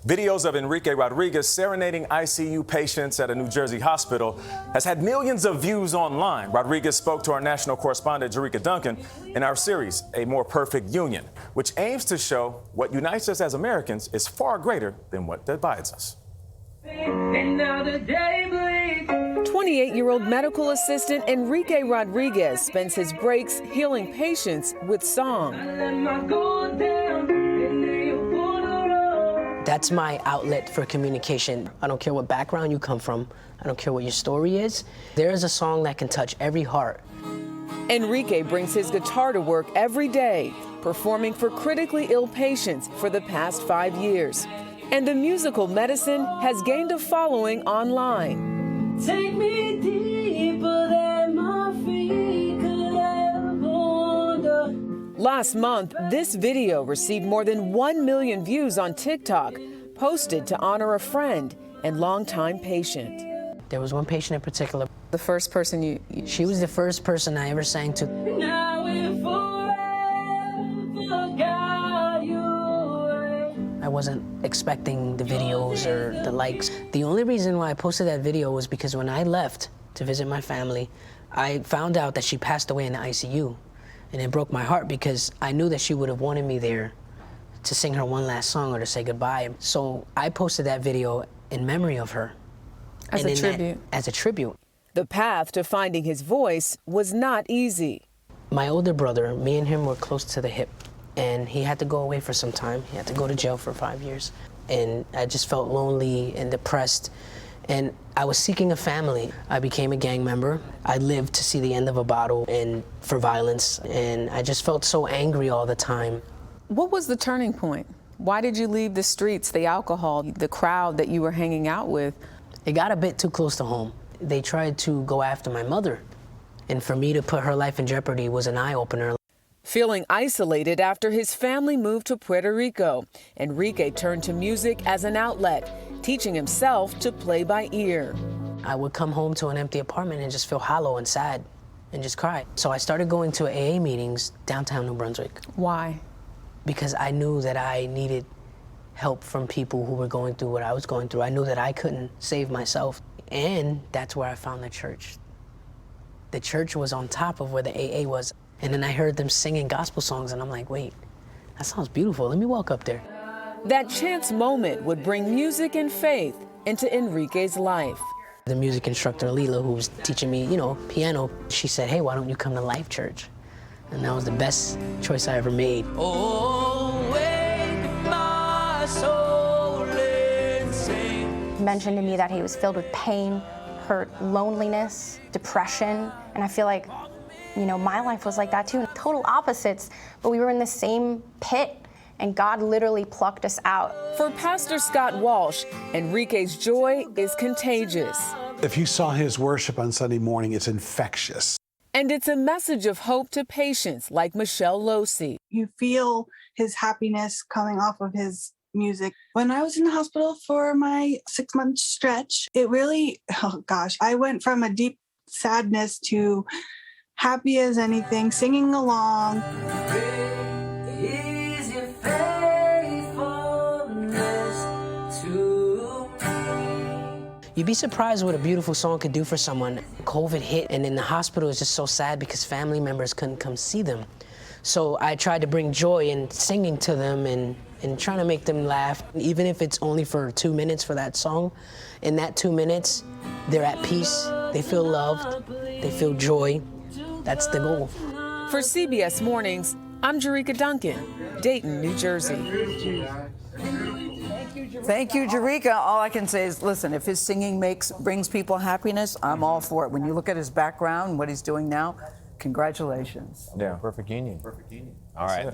Videos of Enrique Rodriguez serenading ICU patients at a New Jersey hospital has had millions of views online. Rodriguez spoke to our national correspondent, Enrique Duncan, in our series, A More Perfect Union, which aims to show what unites us as Americans is far greater than what divides us. 28-year-old medical assistant Enrique Rodriguez spends his breaks healing patients with song. That's my outlet for communication. I don't care what background you come from. I don't care what your story is. There is a song that can touch every heart. Enrique brings his guitar to work every day, performing for critically ill patients for the past 5 years. And the musical medicine has gained a following online. Take me deeper than my feet could ever wander. Last month, this video received more than 1 million views on TikTok, posted to honor a friend and longtime patient. There was one patient in particular. The first person She was the first person I ever sang to. Now and forever got you. I wasn't expecting the videos or the likes. The only reason why I posted that video was because when I left to visit my family, I found out that she passed away in the ICU. And it broke my heart because I knew that she would have wanted me there to sing her one last song or to say goodbye. So I posted that video in memory of her. As a tribute. As a tribute. The path to finding his voice was not easy. My older brother, me and him were close to the hip, and he had to go away for some time. He had to go to jail for 5 years. And I just felt lonely and depressed. And I was seeking a family. I became a gang member. I lived to see the end of a bottle and for violence. And I just felt so angry all the time. What was the turning point? Why did you leave the streets, the alcohol, the crowd that you were hanging out with? It got a bit too close to home. They tried to go after my mother. And for me to put her life in jeopardy was an eye-opener. Feeling isolated after his family moved to Puerto Rico, Enrique turned to music as an outlet, teaching himself to play by ear. I would come home to an empty apartment and just feel hollow and sad and just cry. So I started going to AA meetings downtown New Brunswick. Why? Because I knew that I needed help from people who were going through what I was going through. I knew that I couldn't save myself. And that's where I found the church. The church was on top of where the AA was. And then I heard them singing gospel songs, and I'm like, wait, that sounds beautiful. Let me walk up there. That chance moment would bring music and faith into Enrique's life. The music instructor, Lila, who was teaching me, piano, she said, hey, why don't you come to Life Church? And that was the best choice I ever made. Oh, wake my soul and sing. He mentioned to me that he was filled with pain, hurt, loneliness, depression, and I feel like, my life was like that too. Total opposites, but we were in the same pit, and God literally plucked us out. For Pastor Scott Walsh, Enrique's joy is contagious. If you saw his worship on Sunday morning, it's infectious. And it's a message of hope to patients like Michelle Losi. You feel his happiness coming off of his music. When I was in the hospital for my 6-month stretch, it really, I went from a deep sadness to happy as anything, singing along. Is your faithfulness to me? You'd be surprised what a beautiful song could do for someone. COVID hit, and in the hospital is just so sad because family members couldn't come see them. So I tried to bring joy in singing to them and trying to make them laugh. Even if it's only for 2 minutes for that song, in that 2 minutes, they're at peace, they feel loved, they feel joy. That's the goal. For CBS Mornings, I'm Enrique Duncan, Dayton, New Jersey. Thank you, Enrique. All I can say is, listen, if his singing brings people happiness, I'm all for it. When you look at his background, what he's doing now, congratulations. Yeah, perfect union. Perfect union. All right.